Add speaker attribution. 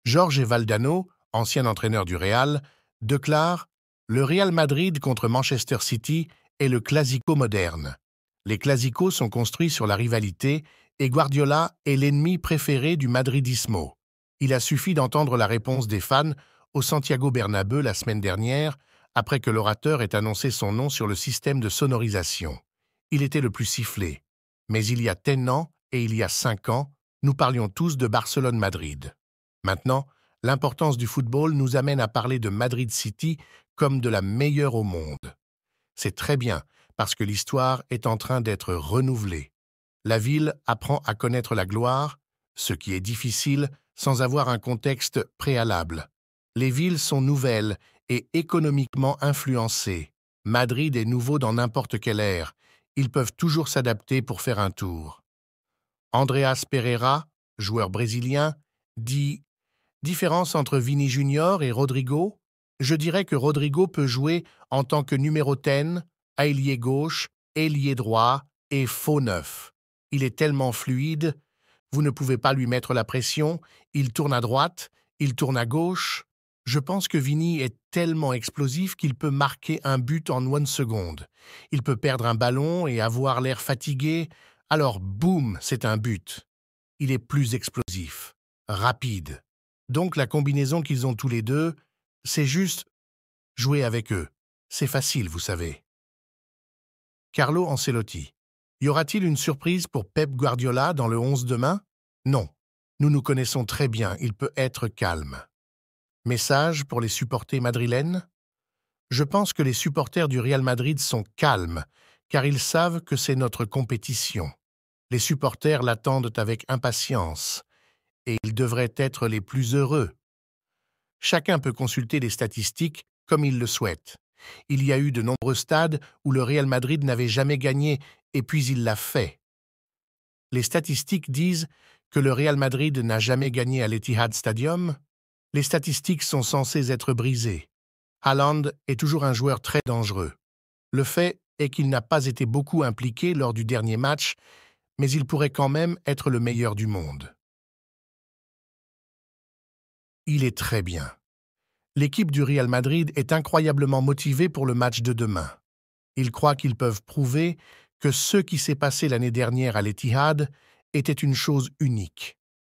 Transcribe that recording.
Speaker 1: Jorge Valdano, ancien entraîneur du Real, déclare « Le Real Madrid contre Manchester City est le classico moderne. Les clásicos sont construits sur la rivalité et Guardiola est l'ennemi préféré du madridismo. » Il a suffi d'entendre la réponse des fans au Santiago Bernabéu la semaine dernière, après que l'orateur ait annoncé son nom sur le système de sonorisation. Il était le plus sifflé. Mais il y a 10 ans et il y a 5 ans, nous parlions tous de Barcelone-Madrid. Maintenant, l'importance du football nous amène à parler de Madrid City comme de la meilleure au monde. C'est très bien, parce que l'histoire est en train d'être renouvelée. La ville apprend à connaître la gloire, ce qui est difficile sans avoir un contexte préalable. Les villes sont nouvelles et économiquement influencées. Madrid est nouveau dans n'importe quelle ère. Ils peuvent toujours s'adapter pour faire un tour. Andreas Pereira, joueur brésilien, dit « Différence entre Vini Junior et Rodrigo ? Je dirais que Rodrigo peut jouer en tant que numéro 10, ailier gauche, ailier droit et faux neuf. Il est tellement fluide, vous ne pouvez pas lui mettre la pression, il tourne à droite, il tourne à gauche. Je pense que Vini est tellement explosif qu'il peut marquer un but en 1 seconde. Il peut perdre un ballon et avoir l'air fatigué, alors boum, c'est un but. Il est plus explosif, rapide. Donc la combinaison qu'ils ont tous les deux, c'est juste jouer avec eux. C'est facile, vous savez. Carlo Ancelotti. Y aura-t-il une surprise pour Pep Guardiola dans le 11 demain? Non. Nous nous connaissons très bien, il peut être calme. Message pour les supporters madrilènes? Je pense que les supporters du Real Madrid sont calmes, car ils savent que c'est notre compétition. Les supporters l'attendent avec impatience, et ils devraient être les plus heureux. Chacun peut consulter les statistiques comme il le souhaite. Il y a eu de nombreux stades où le Real Madrid n'avait jamais gagné, et puis il l'a fait. Les statistiques disent que le Real Madrid n'a jamais gagné à l'Etihad Stadium. Les statistiques sont censées être brisées. Haaland est toujours un joueur très dangereux. Le fait est qu'il n'a pas été beaucoup impliqué lors du dernier match, mais il pourrait quand même être le meilleur du monde. Il est très bien. L'équipe du Real Madrid est incroyablement motivée pour le match de demain. Ils croient qu'ils peuvent prouver que ce qui s'est passé l'année dernière à l'Etihad était une chose unique.